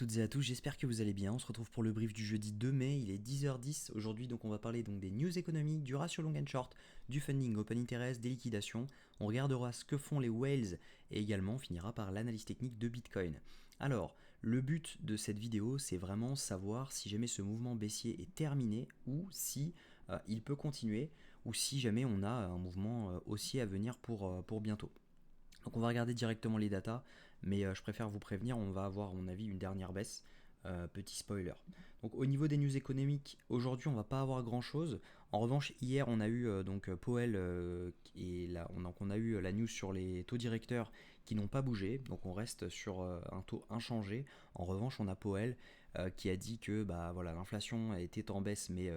Toutes et à tous, j'espère que vous allez bien. On se retrouve pour le brief du jeudi 2 mai, il est 10h10. Aujourd'hui, donc, on va parler donc des news économiques, du ratio long and short, du funding open interest, des liquidations. On regardera ce que font les whales et également on finira par l'analyse technique de Bitcoin. Alors, le but de cette vidéo, c'est vraiment savoir si jamais ce mouvement baissier est terminé ou si il peut continuer ou si jamais on a un mouvement haussier à venir pour bientôt. Donc on va regarder directement les datas, mais je préfère vous prévenir, on va avoir à mon avis une dernière baisse. Petit spoiler. Donc au niveau des news économiques, aujourd'hui on va pas avoir grand chose. En revanche, hier on a eu Powell et là on a eu la news sur les taux directeurs qui n'ont pas bougé, donc on reste sur un taux inchangé. En revanche, on a Powell qui a dit que bah voilà, l'inflation était en baisse, mais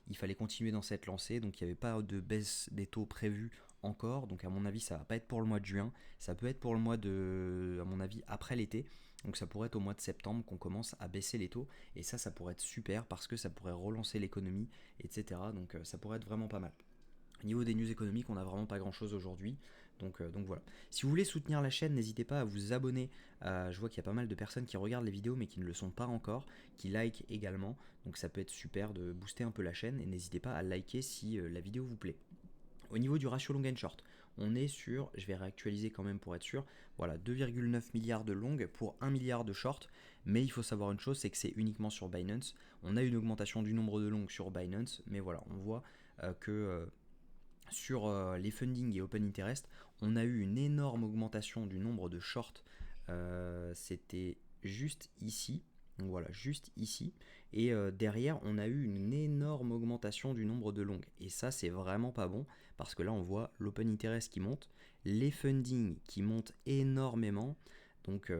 il fallait continuer dans cette lancée, donc il n'y avait pas de baisse des taux prévus encore. Donc à mon avis, ça va pas être pour le mois de juin, ça peut être pour le mois de, à mon avis, après l'été. Donc ça pourrait être au mois de septembre qu'on commence à baisser les taux. Et ça pourrait être super parce que ça pourrait relancer l'économie, etc. Donc ça pourrait être vraiment pas mal. Au niveau des news économiques, on n'a vraiment pas grand chose aujourd'hui. Donc voilà. Si vous voulez soutenir la chaîne, n'hésitez pas à vous abonner. Je vois qu'il y a pas mal de personnes qui regardent les vidéos mais qui ne le sont pas encore, qui like également. Donc ça peut être super de booster un peu la chaîne. Et n'hésitez pas à liker si la vidéo vous plaît. Au niveau du ratio long and short, on est sur, je vais réactualiser quand même pour être sûr, voilà, 2,9 milliards de long pour 1 milliard de short, mais il faut savoir une chose, c'est que c'est uniquement sur Binance. On a une augmentation du nombre de longs sur Binance, mais voilà, on voit que sur les funding et open interest, on a eu une énorme augmentation du nombre de shorts. C'était juste ici. Donc voilà, juste ici. Et derrière, on a eu une énorme augmentation du nombre de longues. Et ça, c'est vraiment pas bon, parce que là, on voit l'open interest qui monte, les funding qui montent énormément. Donc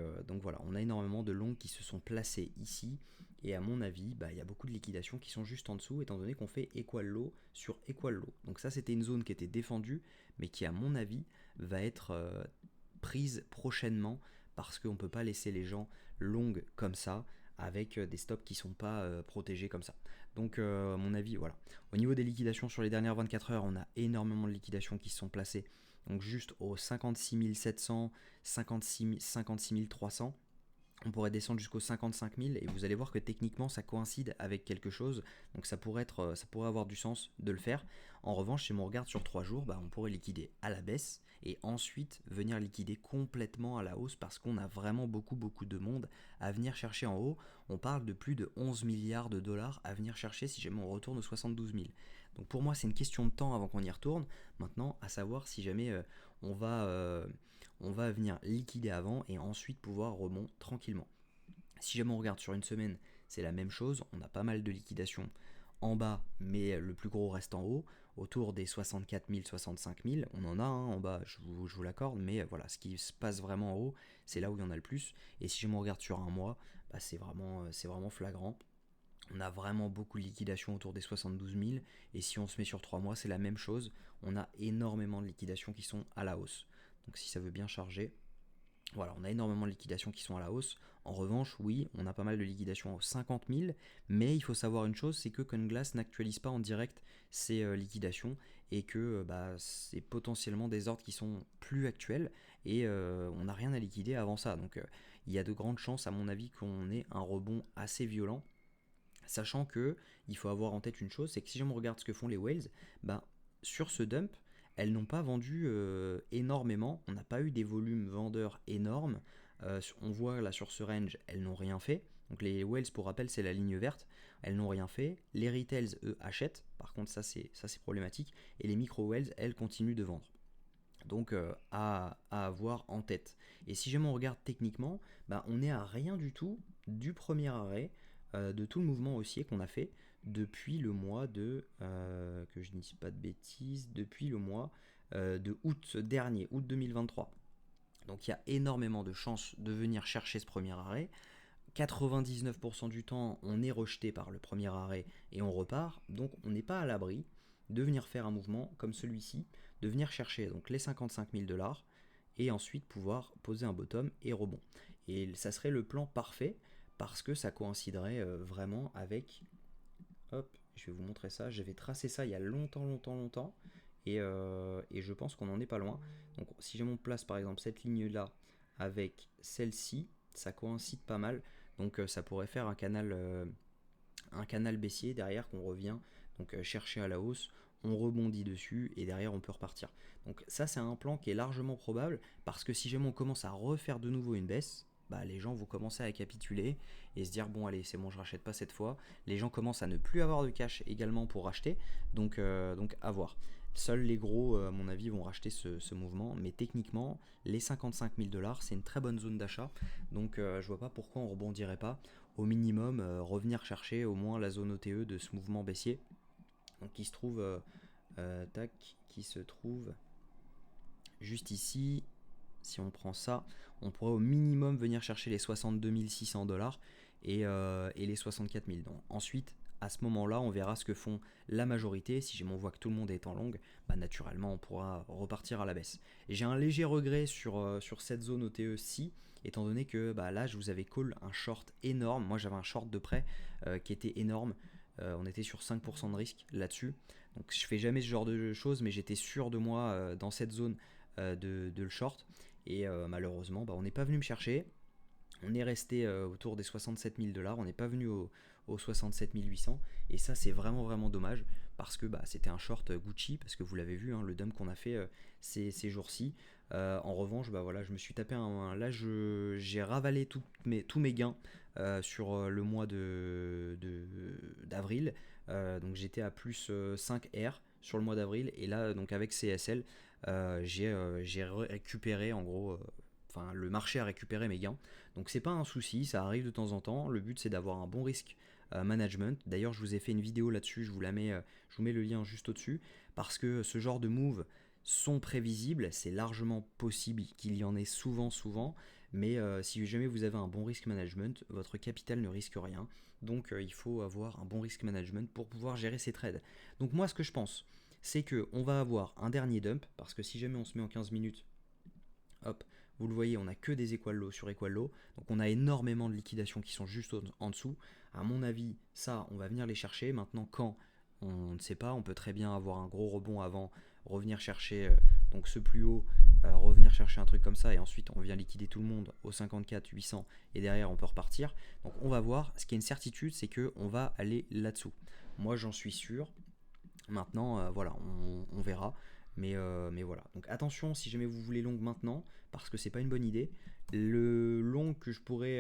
voilà, on a énormément de longues qui se sont placées ici. Et à mon avis, bah, il y a beaucoup de liquidations qui sont juste en dessous, étant donné qu'on fait equal low sur equal low. Donc ça, c'était une zone qui était défendue, mais qui, à mon avis, va être prise prochainement, parce qu'on ne peut pas laisser les gens longues comme ça, avec des stops qui ne sont pas protégés comme ça. Donc à mon avis, voilà. Au niveau des liquidations sur les dernières 24 heures, on a énormément de liquidations qui se sont placées. Donc juste aux 56 700, 56 300. On pourrait descendre jusqu'aux 55 000 et vous allez voir que techniquement ça coïncide avec quelque chose, donc ça pourrait avoir du sens de le faire. En revanche, si on regarde sur 3 jours, bah, on pourrait liquider à la baisse et ensuite venir liquider complètement à la hausse parce qu'on a vraiment beaucoup de monde à venir chercher en haut. On parle de plus de 11 milliards de dollars à venir chercher si jamais on retourne aux 72 000. Donc pour moi c'est une question de temps avant qu'on y retourne. Maintenant à savoir si jamais on va venir liquider avant et ensuite pouvoir remonter tranquillement. Si jamais on regarde sur une semaine, c'est la même chose, on a pas mal de liquidations en bas, mais le plus gros reste en haut, autour des 64 000, 65 000, on en a en bas, je vous l'accorde, mais voilà, ce qui se passe vraiment en haut, c'est là où il y en a le plus, et si jamais on regarde sur un mois, bah, c'est vraiment flagrant. On a vraiment beaucoup de liquidations autour des 72 000, et si on se met sur 3 mois, c'est la même chose, on a énormément de liquidations qui sont à la hausse. Donc si ça veut bien charger, voilà, on a énormément de liquidations qui sont à la hausse. En revanche, oui, on a pas mal de liquidations aux 50 000, mais il faut savoir une chose, c'est que CoinGlass n'actualise pas en direct ces liquidations et que bah, c'est potentiellement des ordres qui sont plus actuels et on n'a rien à liquider avant ça. Donc il y a de grandes chances, à mon avis, qu'on ait un rebond assez violent. Sachant que il faut avoir en tête une chose, c'est que si on regarde ce que font les whales, bah, sur ce dump, elles n'ont pas vendu énormément, on n'a pas eu des volumes vendeurs énormes. On voit là sur ce range, elles n'ont rien fait. Donc les whales, pour rappel, c'est la ligne verte, elles n'ont rien fait. Les retails, eux, achètent, par contre ça c'est problématique. Et les micro whales, elles continuent de vendre. Donc à avoir en tête. Et si jamais on regarde techniquement, bah, on n'est à rien du tout du premier arrêt, de tout le mouvement haussier qu'on a fait depuis le mois de, que je ne dise pas de bêtises, depuis le mois de août dernier, août 2023. Donc il y a énormément de chances de venir chercher ce premier arrêt. 99% du temps, on est rejeté par le premier arrêt et on repart. Donc on n'est pas à l'abri de venir faire un mouvement comme celui-ci, de venir chercher donc les 55 000 dollars et ensuite pouvoir poser un bottom et rebond. Et ça serait le plan parfait parce que ça coïnciderait vraiment avec... Hop, je vais vous montrer ça. J'avais tracé ça il y a longtemps. Et je pense qu'on n'en est pas loin. Donc si je place par exemple cette ligne-là avec celle-ci, ça coïncide pas mal. Donc ça pourrait faire un canal baissier derrière qu'on revient donc chercher à la hausse, on rebondit dessus et derrière on peut repartir. Donc ça c'est un plan qui est largement probable parce que si jamais on commence à refaire de nouveau une baisse, bah, les gens vont commencer à capituler et se dire bon allez c'est bon je rachète pas cette fois. Les gens commencent à ne plus avoir de cash également pour racheter, donc à voir. Seuls les gros, à mon avis, vont racheter ce mouvement, mais techniquement, les 55 000 $, c'est une très bonne zone d'achat, donc je vois pas pourquoi on rebondirait pas. Au minimum, revenir chercher au moins la zone OTE de ce mouvement baissier, donc qui se trouve, qui se trouve juste ici. Si on prend ça, on pourrait au minimum venir chercher les 62 600 $ et les 64 000. Donc, ensuite, à ce moment-là, on verra ce que font la majorité. Si jamais on voit que tout le monde est en longue, bah, naturellement, on pourra repartir à la baisse. Et j'ai un léger regret sur cette zone OTE-ci, étant donné que bah, là, je vous avais call un short énorme. Moi, j'avais un short de près qui était énorme. On était sur 5% de risque là-dessus. Donc, je fais jamais ce genre de choses, mais j'étais sûr de moi dans cette zone de le short. Et malheureusement, bah, on n'est pas venu me chercher. On est resté autour des 67 000 $. On n'est pas venu aux 67 800. Et ça, c'est vraiment, vraiment dommage. Parce que bah, c'était un short Gucci. Parce que vous l'avez vu, hein, le dump qu'on a fait ces jours-ci. En revanche, bah, voilà, je me suis tapé là, j'ai ravalé tous mes gains sur le mois d'avril. Donc j'étais à plus 5 R sur le mois d'avril. Et là, donc avec CSL, j'ai récupéré en gros, enfin le marché a récupéré mes gains. Donc c'est pas un souci, ça arrive de temps en temps. Le but c'est d'avoir un bon risque management. D'ailleurs je vous ai fait une vidéo là-dessus, je vous mets le lien juste au-dessus, parce que ce genre de move sont prévisibles, c'est largement possible qu'il y en ait souvent, mais si jamais vous avez un bon risque management, votre capital ne risque rien. Donc il faut avoir un bon risque management pour pouvoir gérer ces trades. Donc moi ce que je pense, c'est qu'on va avoir un dernier dump, parce que si jamais on se met en 15 minutes, hop, vous le voyez, on n'a que des equal low sur equal low, donc on a énormément de liquidations qui sont juste en dessous. À mon avis, ça, on va venir les chercher. Maintenant, quand on ne sait pas, on peut très bien avoir un gros rebond avant, revenir chercher donc ce plus haut, revenir chercher un truc comme ça, et ensuite on vient liquider tout le monde au 54 800, et derrière on peut repartir. Donc on va voir, ce qui est une certitude, c'est qu'on va aller là-dessous. Moi j'en suis sûr. Maintenant, voilà, on verra. Mais voilà. Donc attention si jamais vous voulez long maintenant, parce que c'est pas une bonne idée. Le long que je pourrais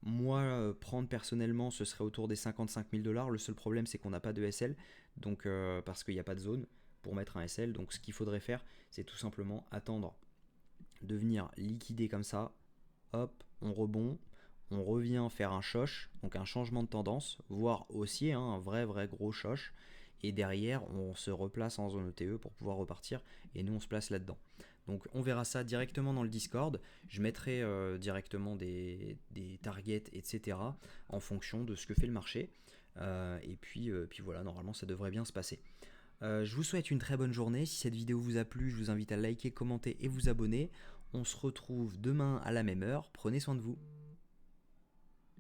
moi prendre personnellement, ce serait autour des 55 000 $. Le seul problème c'est qu'on n'a pas de SL, donc parce qu'il n'y a pas de zone pour mettre un SL. Donc ce qu'il faudrait faire, c'est tout simplement attendre de venir liquider comme ça. Hop, on rebond. On revient faire un choche, donc un changement de tendance, voire haussier, hein, un vrai gros choche. Et derrière, on se replace en zone ETE pour pouvoir repartir. Et nous, on se place là-dedans. Donc on verra ça directement dans le Discord. Je mettrai directement des targets, etc. en fonction de ce que fait le marché. Et puis voilà, normalement, ça devrait bien se passer. Je vous souhaite une très bonne journée. Si cette vidéo vous a plu, je vous invite à liker, commenter et vous abonner. On se retrouve demain à la même heure. Prenez soin de vous.